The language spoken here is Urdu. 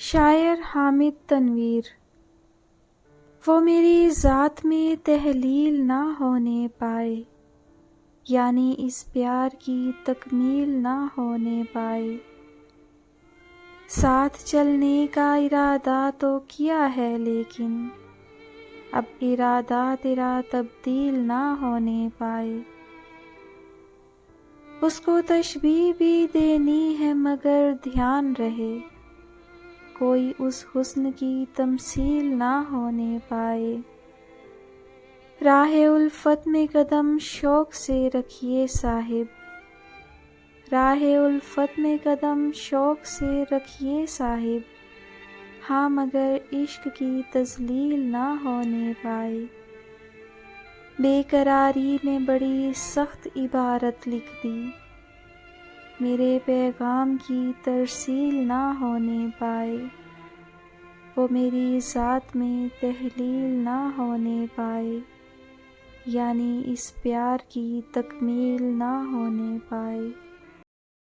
شاعر حامد تنویر۔ وہ میری ذات میں تحلیل نہ ہونے پائے، یعنی اس پیار کی تکمیل نہ ہونے پائے۔ ساتھ چلنے کا ارادہ تو کیا ہے لیکن اب ارادہ تیرا تبدیل نہ ہونے پائے۔ اس کو تشبیہ بھی دینی ہے مگر دھیان رہے، کوئی اس حسن کی تمثیل نہ ہونے پائے۔ راہ الفت میں قدم شوق سے رکھیے صاحب، راہ الفت میں قدم شوق سے رکھیے صاحب، ہاں مگر عشق کی تذلیل نہ ہونے پائے۔ بے قراری نے بڑی سخت عبارت لکھ دی، میرے پیغام کی ترسیل نہ ہونے پائے۔ وہ میری ذات میں تحلیل نہ ہونے پائے، یعنی اس پیار کی تکمیل نہ ہونے پائے۔